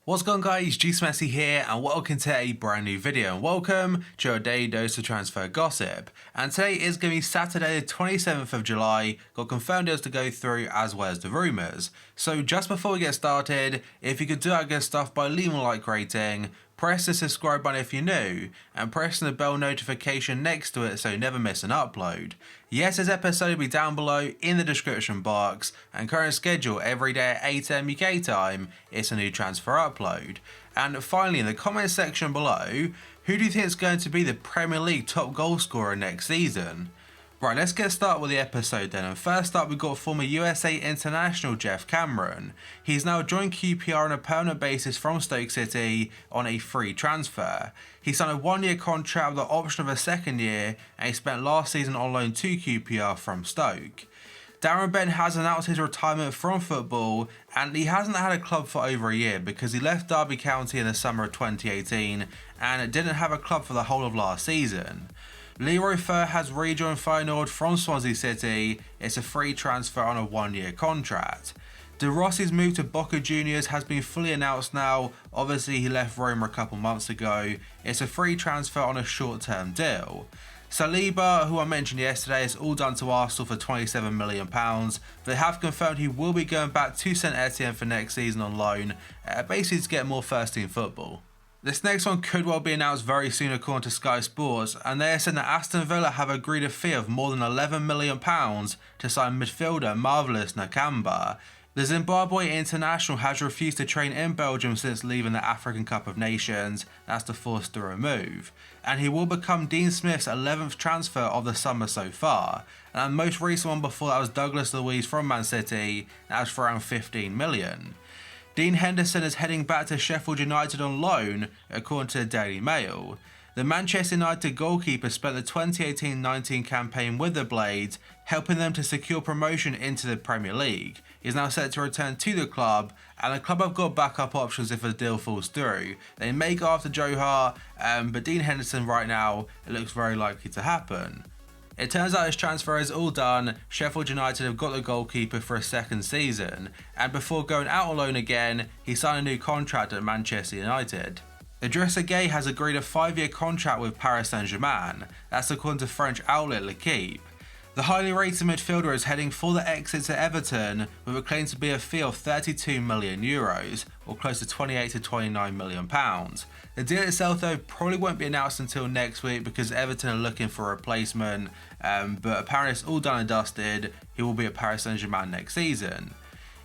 What's going on, guys? Juice Messi here and welcome to a brand new video, and welcome to your daily dose of transfer gossip. And today is going to be Saturday the 27th of July, got confirmed deals to go through as well as the rumours. So just before we get started, if you could do that good stuff by leaving a like rating, press the subscribe button if you're new, and press the bell notification next to it so you never miss an upload. Yes, this episode will be down below in the description box, and current schedule every day at 8 AM UK time, it's a new transfer upload. And finally, in the comment section below, who do you think is going to be the Premier League top goal scorer next season? Right, let's get started with the episode then, and first up we've got former USA international Jeff Cameron. He's now joined QPR on a permanent basis from Stoke City on a free transfer. He signed a one-year contract with the option of a second year, and he spent last season on loan to QPR from Stoke. Darren Bent has announced his retirement from football, and he hasn't had a club for over a year because he left Derby County in the summer of 2018 and didn't have a club for the whole of last season. Leroy Fer has rejoined Feyenoord from Swansea City. It's a free transfer on a one-year contract. De Rossi's move to Boca Juniors has been fully announced now. Obviously he left Roma a couple months ago. It's a free transfer on a short-term deal. Saliba, who I mentioned yesterday, is all done to Arsenal for £27 million. They have confirmed he will be going back to St Etienne for next season on loan, basically to get more first-team football. This next one could well be announced very soon according to Sky Sports, and they are saying that Aston Villa have agreed a fee of more than £11 million to sign midfielder Marvelous Nakamba. The Zimbabwe international has refused to train in Belgium since leaving the African Cup of Nations. That's to force the remove. And he will become Dean Smith's 11th transfer of the summer so far. And the most recent one before that was Douglas Luiz from Man City, that was for around £15 million. Dean Henderson is heading back to Sheffield United on loan, according to the Daily Mail. The Manchester United goalkeeper spent the 2018-19 campaign with the Blades, helping them to secure promotion into the Premier League. He's now set to return to the club, and the club have got backup options if the deal falls through. They may go after Joe Hart, but Dean Henderson right now, it looks very likely to happen. It turns out his transfer is all done. Sheffield United have got the goalkeeper for a second season, and before going out on loan again, he signed a new contract at Manchester United. Idrissa Gueye has agreed a 5-year contract with Paris Saint-Germain. That's according to French outlet L'Equipe. The highly rated midfielder is heading for the exit to Everton with a claim to be a fee of €32 million, or close to £28 to £29 million. The deal itself though probably won't be announced until next week because Everton are looking for a replacement, but apparently it's all done and dusted. He will be at Paris Saint-Germain next season.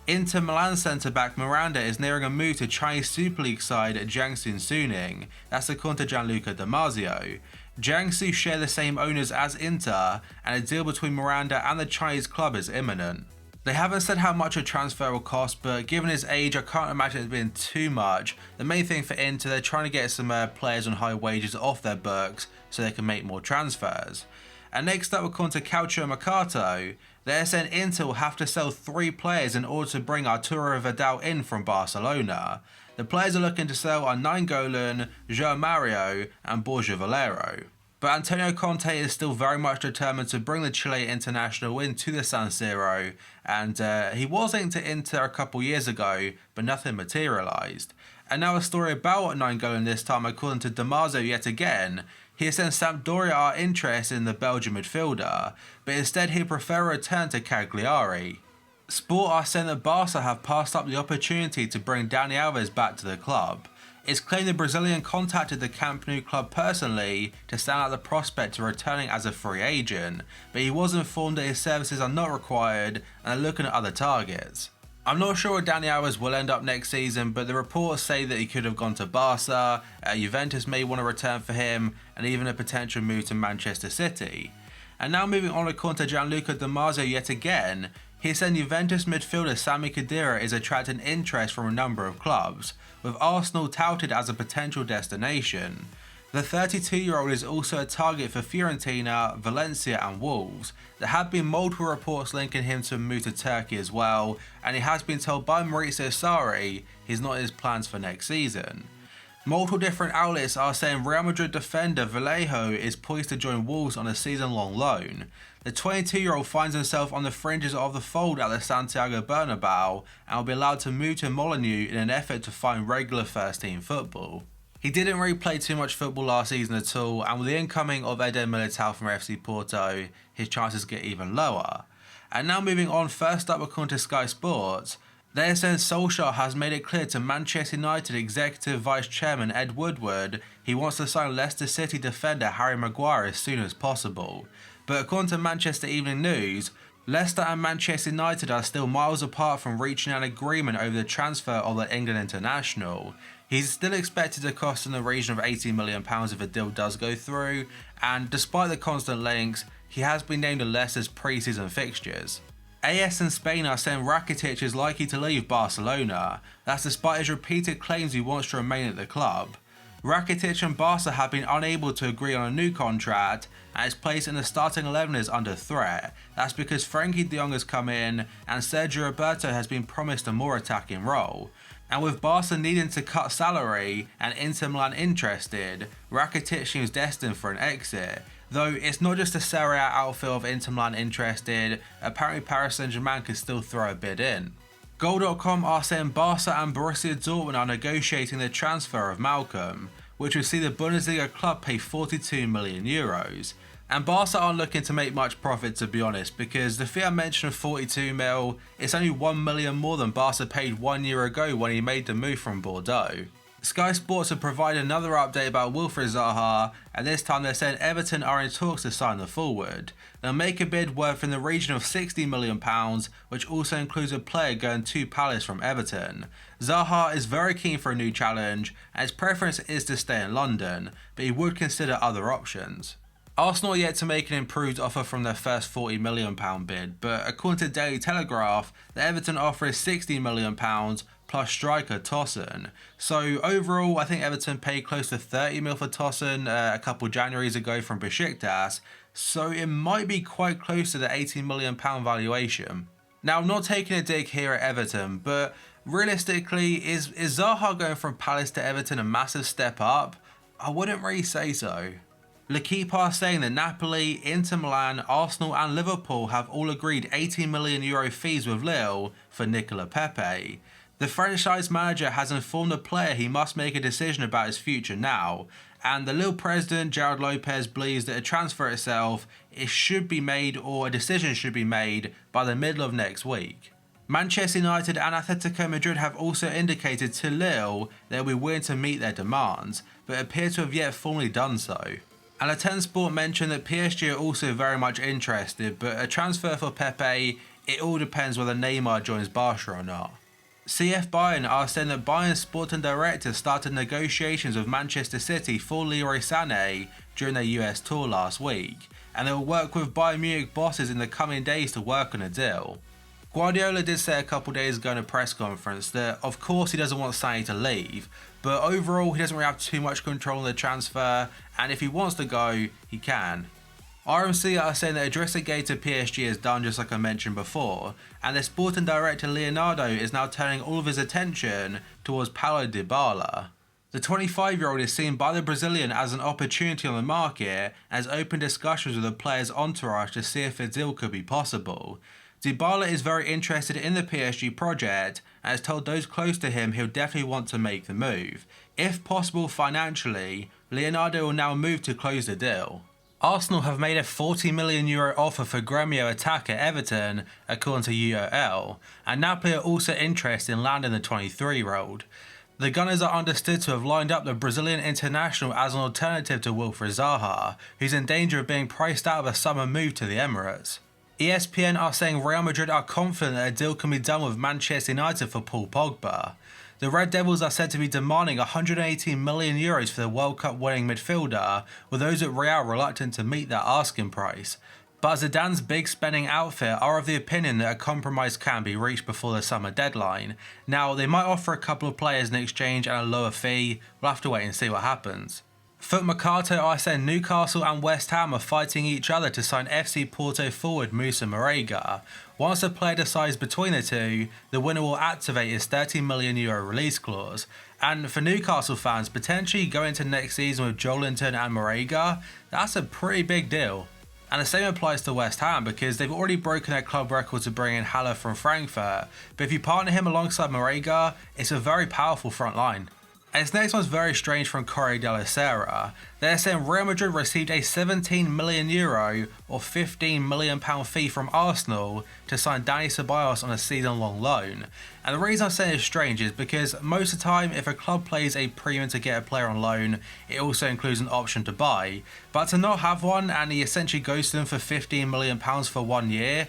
Inter Milan centre-back Miranda is nearing a move to Chinese Super League side Jiangsu Suning. That's according to Gianluca Damasio. Jiangsu share the same owners as Inter, and a deal between Miranda and the Chinese club is imminent. They haven't said how much a transfer will cost, but given his age, I can't imagine it's been too much. The main thing for Inter, they're trying to get some players on high wages off their books so they can make more transfers. And next up, according to Calcio Mercato, they're saying Inter will have to sell 3 players in order to bring Arturo Vidal in from Barcelona. The players are looking to sell are Nainggolan, João Mario and Borja Valero. But Antonio Conte is still very much determined to bring the Chile international into the San Siro, and he was linked to Inter a couple years ago, but nothing materialised. And now a story about Nainggolan this time, according to Damasio yet again. He said Sampdoria are interested in the Belgian midfielder, but instead he'd prefer a return to Cagliari. Sport are saying that Barca have passed up the opportunity to bring Dani Alves back to the club. It's claimed the Brazilian contacted the Camp Nou club personally to stand out the prospect of returning as a free agent, but he was informed that his services are not required and are looking at other targets. I'm not sure where Dani Alves will end up next season, but the reports say that he could have gone to Barca, Juventus may want to return for him, and even a potential move to Manchester City. And now moving on according to Gianluca Damasio yet again, he said Juventus midfielder Sami Khedira is attracting interest from a number of clubs, with Arsenal touted as a potential destination. The 32-year-old is also a target for Fiorentina, Valencia and Wolves. There have been multiple reports linking him to a move to Turkey as well, and he has been told by Maurizio Sarri he's not in his plans for next season. Multiple different outlets are saying Real Madrid defender Vallejo is poised to join Wolves on a season-long loan. The 22-year-old finds himself on the fringes of the fold at the Santiago Bernabeu and will be allowed to move to Molineux in an effort to find regular first-team football. He didn't really play too much football last season at all, and with the incoming of Eden Militao from FC Porto, his chances get even lower. And now moving on, first up according to Sky Sports, they are saying Solskjaer has made it clear to Manchester United Executive Vice Chairman Ed Woodward he wants to sign Leicester City defender Harry Maguire as soon as possible. But according to Manchester Evening News, Leicester and Manchester United are still miles apart from reaching an agreement over the transfer of the England international. He's still expected to cost in the region of £80 million if the deal does go through, and despite the constant links, he has been named in Leicester's pre-season fixtures. AS in Spain are saying Rakitic is likely to leave Barcelona. That's despite his repeated claims he wants to remain at the club. Rakitic and Barca have been unable to agree on a new contract, and his place in the starting 11 is under threat. That's because Frenkie de Jong has come in and Sergio Roberto has been promised a more attacking role. And with Barca needing to cut salary and Inter Milan interested, Rakitic seems destined for an exit. Though it's not just the Serie A outfield of Inter Milan interested, apparently Paris Saint-Germain could still throw a bid in. Goal.com are saying Barca and Borussia Dortmund are negotiating the transfer of Malcolm, which would see the Bundesliga club pay €42 million. And Barca aren't looking to make much profit, to be honest, because the fee I mentioned of 42 mil, it's only 1 million more than Barca paid 1 year ago when he made the move from Bordeaux. Sky Sports have provided another update about Wilfried Zaha, and this time they're saying Everton are in talks to sign the forward. They'll make a bid worth in the region of £60 million, which also includes a player going to Palace from Everton. Zaha is very keen for a new challenge, and his preference is to stay in London, but he would consider other options. Arsenal are yet to make an improved offer from their first £40 million bid, but according to Daily Telegraph, the Everton offer is £60 million plus striker Tosun. So overall, I think Everton paid close to 30 mil for Tosun a couple Januaries ago from Besiktas, so it might be quite close to the £80 million valuation. Now, I'm not taking a dig here at Everton, but realistically, is Zaha going from Palace to Everton a massive step up? I wouldn't really say so. L'Equipe are saying that Napoli, Inter Milan, Arsenal and Liverpool have all agreed €80 million fees with Lille for Nicola Pepe. The franchise manager has informed the player he must make a decision about his future now, and the Lille president Gerard Lopez believes that a transfer itself should be made, or a decision should be made, by the middle of next week. Manchester United and Atletico Madrid have also indicated to Lille they'll be willing to meet their demands, but appear to have yet formally done so. And Ten Sport mentioned that PSG are also very much interested, but a transfer for Pepe, it all depends whether Neymar joins Barca or not. CF Bayern are saying that Bayern's sporting director started negotiations with Manchester City for Leroy Sané during their US tour last week, and they will work with Bayern Munich bosses in the coming days to work on a deal. Guardiola did say a couple days ago in a press conference that of course he doesn't want Sané to leave, but overall he doesn't really have too much control on the transfer, and if he wants to go, he can. RMC are saying that Idrissa Gueye to PSG is done, just like I mentioned before, and their sporting director Leonardo is now turning all of his attention towards Paulo Dybala. The 25-year-old is seen by the Brazilian as an opportunity on the market and has opened discussions with the player's entourage to see if a deal could be possible. Dybala is very interested in the PSG project and has told those close to him he'll definitely want to make the move. If possible financially, Leonardo will now move to close the deal. Arsenal have made a €40 million offer for Gremio attacker Everton, according to UOL, and Napoli are also interested in landing the 23-year-old. The Gunners are understood to have lined up the Brazilian international as an alternative to Wilfried Zaha, who's in danger of being priced out of a summer move to the Emirates. ESPN are saying Real Madrid are confident that a deal can be done with Manchester United for Paul Pogba. The Red Devils are said to be demanding €118 million for the World Cup winning midfielder, with those at Real reluctant to meet that asking price. But Zidane's big spending outfit are of the opinion that a compromise can be reached before the summer deadline. Now, they might offer a couple of players in exchange at a lower fee. We'll have to wait and see what happens. Foot Mercato are saying Newcastle and West Ham are fighting each other to sign FC Porto forward Musa Marega. Once the player decides between the two, the winner will activate his €30 million release clause. And for Newcastle fans, potentially going into next season with Joelinton and Marega, that's a pretty big deal. And the same applies to West Ham because they've already broken their club record to bring in Haller from Frankfurt, but if you partner him alongside Marega, it's a very powerful front line. And this next one's very strange from Corriere della Sera. They're saying Real Madrid received a €17 million or £15 million fee from Arsenal to sign Dani Ceballos on a season-long loan. And the reason I'm saying it's strange is because most of the time if a club plays a premium to get a player on loan, it also includes an option to buy. But to not have one and he essentially goes to them for £15 million for 1 year,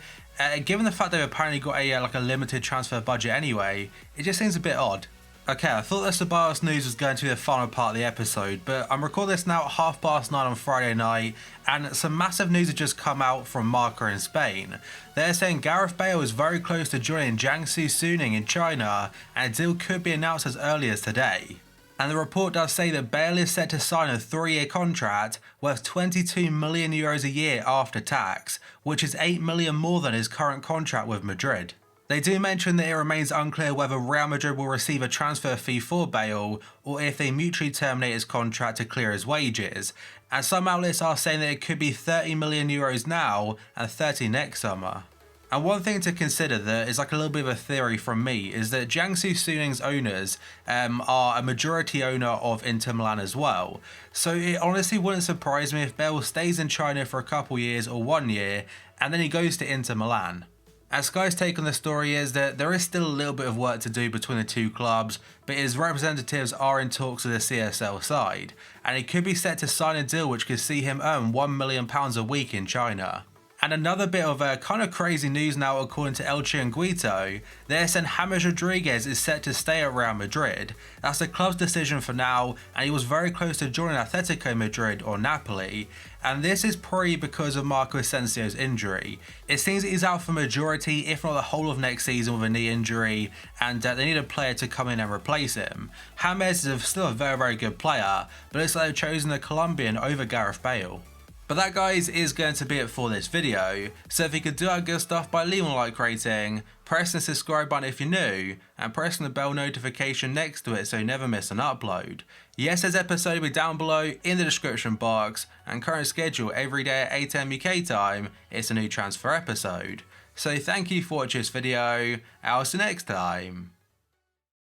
given the fact they've apparently got a limited transfer budget anyway, it just seems a bit odd. Okay, I thought the Ceballos news was going to be the final part of the episode, but I'm recording this now at 9:30 on Friday night, and some massive news has just come out from Marca in Spain. They're saying Gareth Bale is very close to joining Jiangsu Suning in China, and a deal could be announced as early as today. And the report does say that Bale is set to sign a 3-year contract worth €22 million a year after tax, which is $8 million more than his current contract with Madrid. They do mention that it remains unclear whether Real Madrid will receive a transfer fee for Bale or if they mutually terminate his contract to clear his wages, and some outlets are saying that it could be €30 million now and 30 next summer. And one thing to consider that is a little bit of a theory from me is that Jiangsu Suning's owners are a majority owner of Inter Milan as well. So it honestly wouldn't surprise me if Bale stays in China for a couple years or 1 year and then he goes to Inter Milan. And Sky's take on the story is that there is still a little bit of work to do between the two clubs, but his representatives are in talks with the CSL side, and he could be set to sign a deal which could see him earn £1 million a week in China. And another bit of kind of crazy news now according to El Chiringuito, they're saying James Rodriguez is set to stay at Real Madrid. That's the club's decision for now, and he was very close to joining Atletico Madrid or Napoli, and this is probably because of Marco Asensio's injury. It seems that he's out for majority, if not the whole of next season with a knee injury, and they need a player to come in and replace him. James is still a very, very good player, but it's like they've chosen a Colombian over Gareth Bale. But that, guys, is going to be it for this video. So if you could do that good stuff by leaving a like rating, pressing the subscribe button if you're new, and pressing the bell notification next to it so you never miss an upload. Yesterday's episode will be down below in the description box, and current schedule every day at 8 AM UK time, it's a new transfer episode. So thank you for watching this video, I'll see you next time.